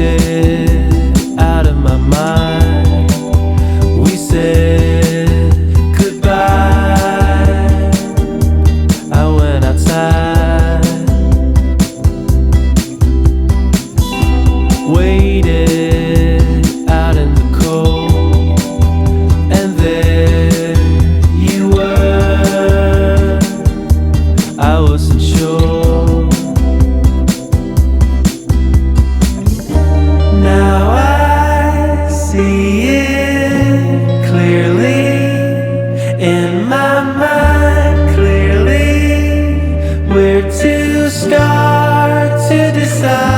waited out of my mind. We said goodbye. I went outside, waited out in the cold, and there you were. I wasn't sure. Now I see it clearly, in my mind clearly, where to start to decide.